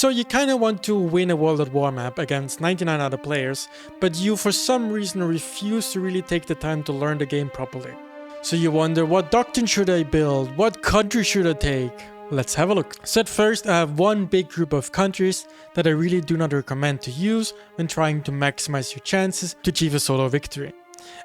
So you kind of want to win a World at War map against 99 other players, but you for some reason refuse to really take the time to learn the game properly. So you wonder, what doctrine should I build? What country should I take? Let's have a look. So at first I have one big group of countries that I really do not recommend to use when trying to maximize your chances to achieve a solo victory.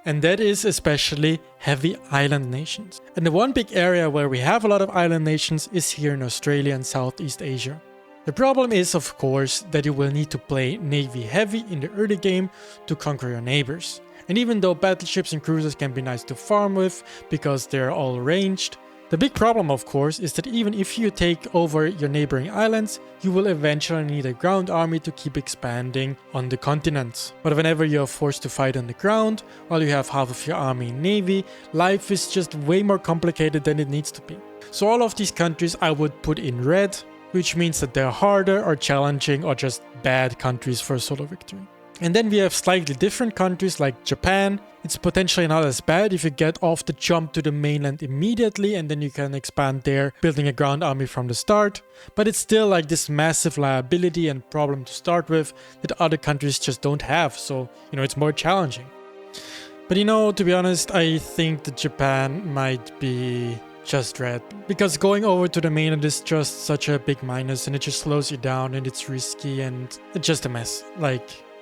And that is especially heavy island nations. And the one big area where we have a lot of island nations is here in Australia and Southeast Asia. The problem is, of course, that you will need to play navy heavy in the early game to conquer your neighbors. And even though battleships and cruisers can be nice to farm with because they're all ranged, the big problem, of course, is that even if you take over your neighboring islands, you will eventually need a ground army to keep expanding on the continents. But whenever you are forced to fight on the ground, while you have half of your army in navy, life is just way more complicated than it needs to be. So all of these countries I would put in red, which means that they're harder or challenging or just bad countries for a solo victory. And then we have slightly different countries like Japan. It's potentially not as bad if you get off the jump to the mainland immediately and then you can expand there, building a ground army from the start. But it's still like this massive liability and problem to start with that other countries just don't have. So, it's more challenging. But to be honest, I think that Japan might be just red, because going over to the mainland is just such a big minus and it just slows you down and it's risky and it's just a mess.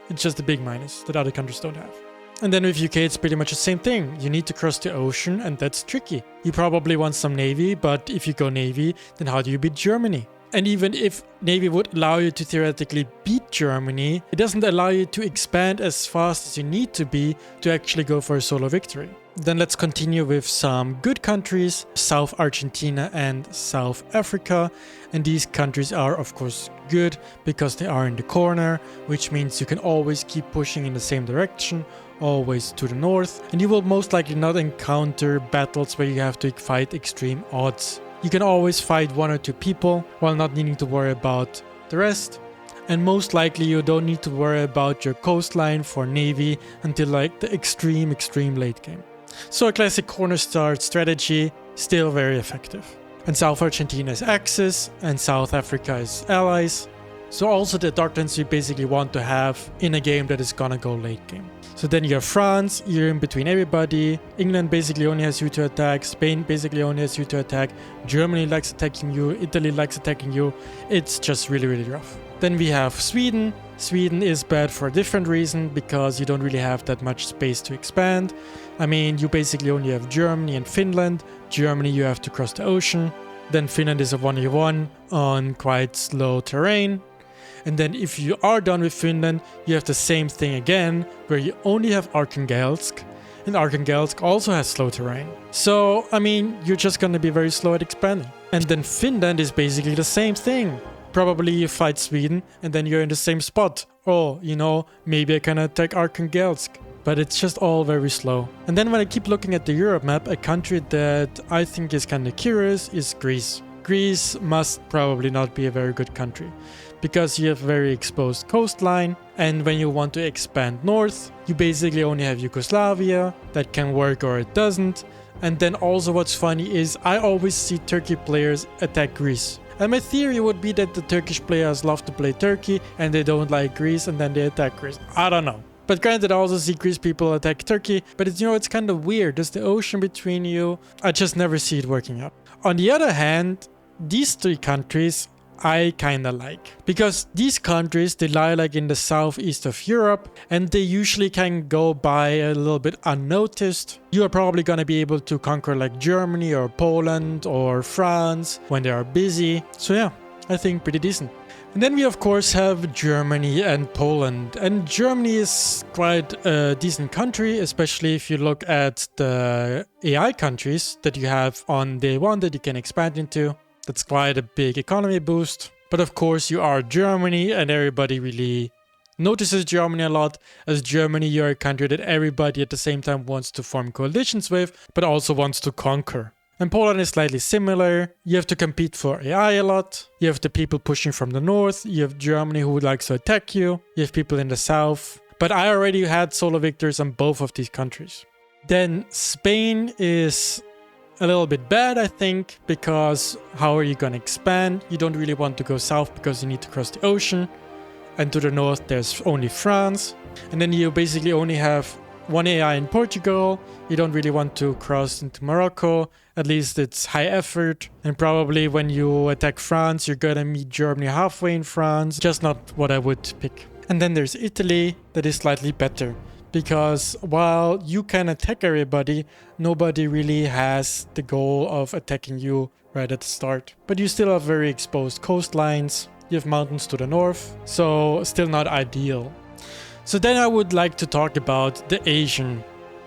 It's just a big minus that other countries don't have. And then with UK, it's pretty much the same thing. You need to cross the ocean and that's tricky. You probably want some navy, but if you go navy, then how do you beat Germany? And even if navy would allow you to theoretically beat Germany, it doesn't allow you to expand as fast as you need to be to actually go for a solo victory. Then let's continue with some good countries, South Argentina and South Africa. And these countries are of course good because they are in the corner, which means you can always keep pushing in the same direction, always to the north, and you will most likely not encounter battles where you have to fight extreme odds. You can always fight one or two people while not needing to worry about the rest. And most likely you don't need to worry about your coastline for navy until the extreme late game. So a classic corner start strategy, still very effective. And South Argentina is Axis and South Africa is allies. So also the doctrines you basically want to have in a game that is gonna go late game. So then you have France, you're in between everybody. England basically only has you to attack. Spain basically only has you to attack. Germany likes attacking you. Italy likes attacking you. It's just really rough. Then we have Sweden. Sweden is bad for a different reason because you don't really have that much space to expand. You basically only have Germany and Finland. Germany you have to cross the ocean. Then Finland is a 1v1 on quite slow terrain. And then if you are done with Finland, you have the same thing again, where you only have Arkhangelsk. And Arkhangelsk also has slow terrain. So, you're just gonna be very slow at expanding. And then Finland is basically the same thing. Probably you fight Sweden and then you're in the same spot. Oh, maybe I can attack Arkhangelsk. But it's just all very slow. And then when I keep looking at the Europe map, a country that I think is kind of curious is Greece. Greece must probably not be a very good country because you have a very exposed coastline, and when you want to expand north, you basically only have Yugoslavia. That can work or it doesn't. And then also what's funny is I always see Turkey players attack Greece. And my theory would be that the Turkish players love to play Turkey and they don't like Greece and then they attack Greece. I don't know. But granted, I also see Greece people attack Turkey, but it's kind of weird. There's the ocean between you. I just never see it working out. On the other hand, these three countries I kind of like, because these countries, they lie in the southeast of Europe and they usually can go by a little bit unnoticed. You are probably going to be able to conquer Germany or Poland or France when they are busy. So yeah, I think pretty decent. And then we of course have Germany and Poland. And Germany is quite a decent country, especially if you look at the AI countries that you have on day one that you can expand into. That's quite a big economy boost. But of course you are Germany and everybody really notices Germany a lot. As Germany, you're a country that everybody at the same time wants to form coalitions with, but also wants to conquer. And Poland is slightly similar. You have to compete for AI a lot. You have the people pushing from the north. You have Germany who would like to attack you. You have people in the south. But I already had solo victories on both of these countries. Then Spain is a little bit bad, I think, because how are you going to expand? You don't really want to go south because you need to cross the ocean. And to the north, there's only France. And then you basically only have one AI in Portugal. You don't really want to cross into Morocco. At least it's high effort. And probably when you attack France, you're gonna meet Germany halfway in France. Just not what I would pick. And then there's Italy, that is slightly better. Because while you can attack everybody, nobody really has the goal of attacking you right at the start. But you still have very exposed coastlines. You have mountains to the north, so still not ideal. So then I would like to talk about the Asian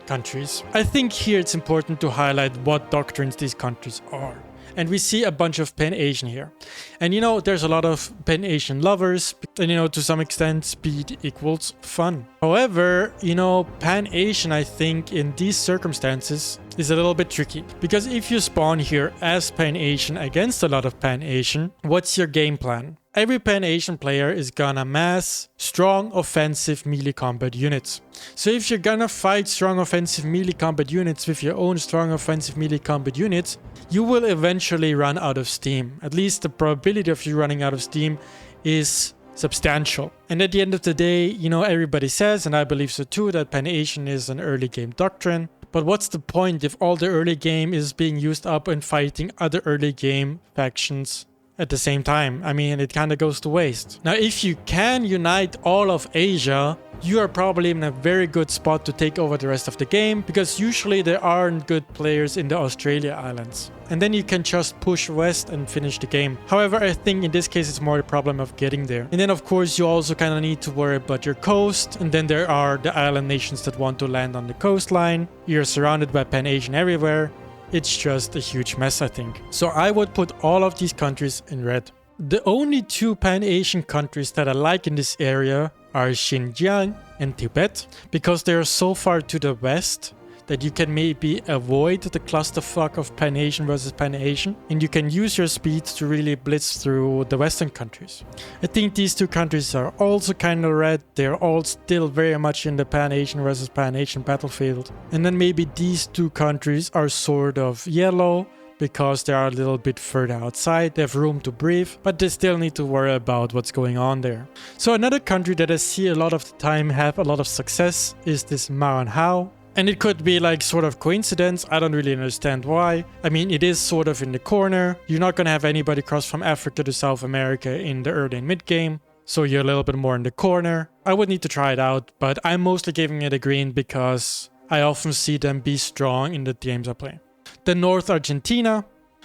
countries. I think here it's important to highlight what doctrines these countries are. And we see a bunch of Pan-Asian here. And you know, there's a lot of Pan-Asian lovers. And you know, to some extent, speed equals fun. However, you know, Pan-Asian, I think, in these circumstances is a little bit tricky. Because if you spawn here as Pan-Asian against a lot of Pan-Asian, what's your game plan? Every Pan-Asian player is gonna mass strong offensive melee combat units. So if you're gonna fight strong offensive melee combat units with your own strong offensive melee combat units, you will eventually run out of steam. At least the probability of you running out of steam is substantial. And at the end of the day, you know, everybody says, and I believe so too, that Pan-Asian is an early game doctrine. But what's the point if all the early game is being used up in fighting other early game factions at the same time? I mean, it kind of goes to waste. Now, if you can unite all of Asia, you are probably in a very good spot to take over the rest of the game, because usually there aren't good players in the Australia Islands. And then you can just push west and finish the game. However, I think in this case it's more the problem of getting there. And then of course you also kind of need to worry about your coast. And then there are the island nations that want to land on the coastline. You're surrounded by Pan-Asian everywhere. It's just a huge mess, I think. So I would put all of these countries in red. The only two Pan-Asian countries that I like in this area are Xinjiang and Tibet, because they are so far to the west that you can maybe avoid the clusterfuck of Pan-Asian versus Pan-Asian, and you can use your speed to really blitz through the western countries. I think these two countries are also kind of red. They're all still very much in the Pan-Asian versus Pan-Asian battlefield. And then maybe these two countries are sort of yellow, because they are a little bit further outside. They have room to breathe, but they still need to worry about what's going on there. So another country that I see a lot of the time have a lot of success is this Maranhão. And it could be like sort of coincidence. I don't really understand why. I mean, it is sort of in the corner. You're not going to have anybody cross from Africa to South America in the early and mid game. So you're a little bit more in the corner. I would need to try it out, but I'm mostly giving it a green because I often see them be strong in the games I play. The North Argentina,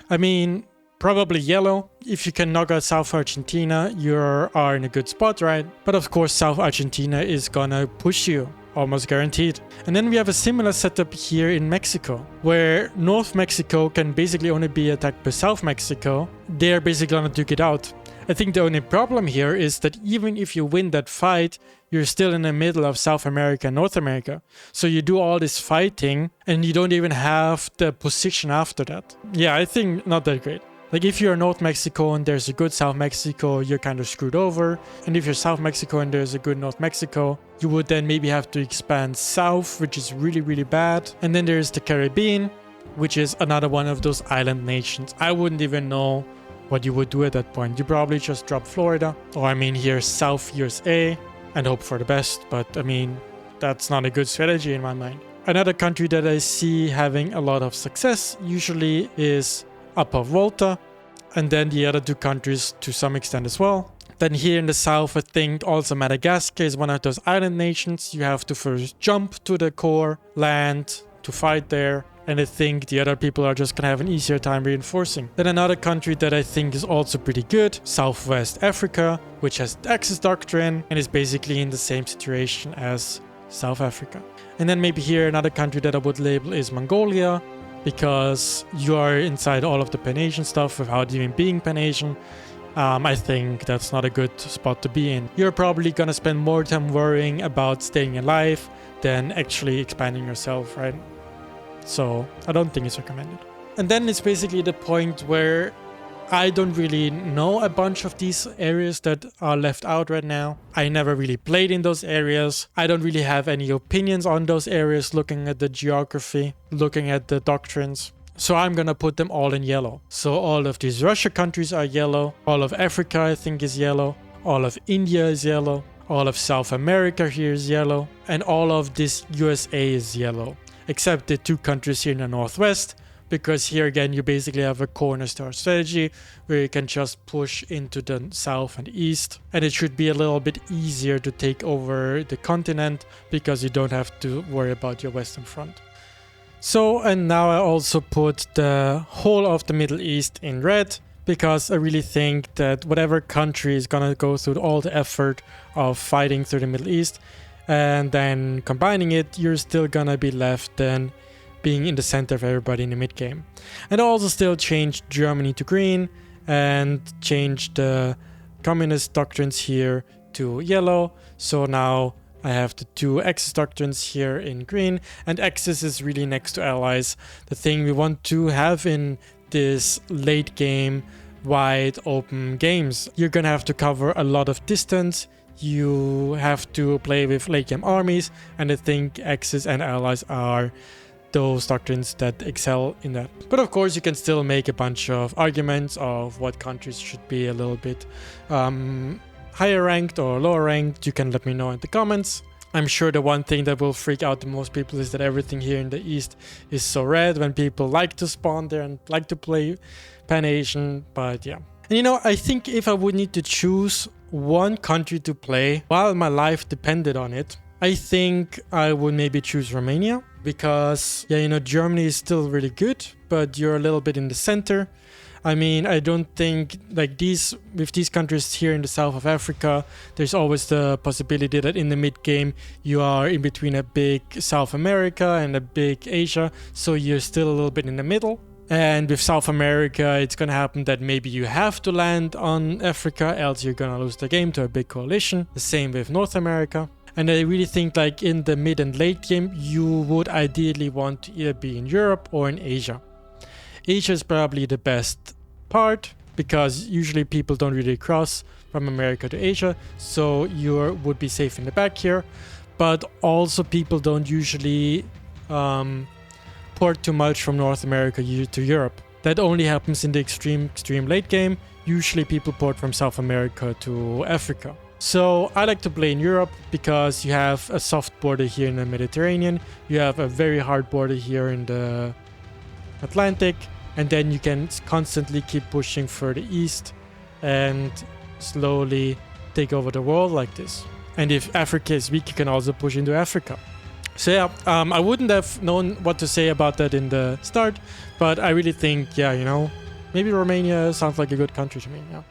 I mean, probably yellow. If you can knock out South Argentina, you are in a good spot, right? But of course, South Argentina is gonna push you, almost guaranteed. And then we have a similar setup here in Mexico, where North Mexico can basically only be attacked by South Mexico. They're basically gonna duke it out. I think the only problem here is that even if you win that fight, you're still in the middle of South America and North America. So you do all this fighting and you don't even have the position after that. Yeah, I think not that great. Like if you're North Mexico and there's a good South Mexico, you're kind of screwed over. And if you're South Mexico and there's a good North Mexico, you would then maybe have to expand south, which is really, really bad. And then there's the Caribbean, which is another one of those island nations. I wouldn't even know what you would do at that point. You probably just drop Florida, or I mean here South USA, and hope for the best. But I mean, that's not a good strategy in my mind. Another country that I see having a lot of success usually is Upper Volta, and then the other two countries to some extent as well. Then here in the south, I think also Madagascar is one of those island nations. You have to first jump to the core land to fight there. And I think the other people are just gonna have an easier time reinforcing. Then another country that I think is also pretty good, Southwest Africa, which has the Axis Doctrine and is basically in the same situation as South Africa. And then maybe here another country that I would label is Mongolia, because you are inside all of the Pan-Asian stuff without even being Pan-Asian. I think that's not a good spot to be in. You're probably gonna spend more time worrying about staying alive than actually expanding yourself, right? So I don't think it's recommended. And then it's basically the point where I don't really know a bunch of these areas that are left out right now. I never really played in those areas. I don't really have any opinions on those areas looking at the geography, looking at the doctrines. So I'm gonna put them all in yellow. So all of these Russia countries are yellow. All of Africa, I think, is yellow. All of India is yellow. All of South America here is yellow. And all of this USA is yellow. Except the 2 countries here in the northwest. Because here again, you basically have a corner store strategy where you can just push into the south and east. And it should be a little bit easier to take over the continent because you don't have to worry about your western front. So, and now I also put the whole of the Middle East in red because I really think that whatever country is gonna go through all the effort of fighting through the Middle East and then combining it, you're still gonna be left then being in the center of everybody in the mid game. And I also still changed Germany to green and changed the communist doctrines here to yellow. So now I have the 2 Axis doctrines here in green, and Axis is really next to allies, the thing we want to have in this late game wide open games. You're gonna have to cover a lot of distance. You have to play with late game armies, and I think Axis and allies are those doctrines that excel in that. But of course you can still make a bunch of arguments of what countries should be a little bit higher ranked or lower ranked. You can let me know in the comments. I'm sure the one thing that will freak out the most people is that everything here in the east is so red when people like to spawn there and like to play Pan-Asian, but yeah. And you know, I think if I would need to choose one country to play while my life depended on it, I think I would maybe choose Romania because, yeah, you know, Germany is still really good, but you're a little bit in the center. I mean, I don't think like with these countries here in the south of Africa, there's always the possibility that in the mid game you are in between a big South America and a big Asia, so you're still a little bit in the middle. And with South America, it's gonna happen that maybe you have to land on Africa, else you're gonna lose the game to a big coalition. The same with North America. And I really think like in the mid and late game, you would ideally want to either be in Europe or in Asia. Asia is probably the best part because usually people don't really cross from America to Asia, so you would be safe in the back here. But also people don't usually port too much from North America to Europe. That only happens in the extreme late game. Usually people port from South America to Africa. So I like to play in Europe because you have a soft border here in the Mediterranean, you have a very hard border here in the Atlantic, and then you can constantly keep pushing further east and slowly take over the world like this. And if Africa is weak, you can also push into Africa. So yeah, I wouldn't have known what to say about that in the start, but I really think, yeah, you know, maybe Romania sounds like a good country to me, yeah.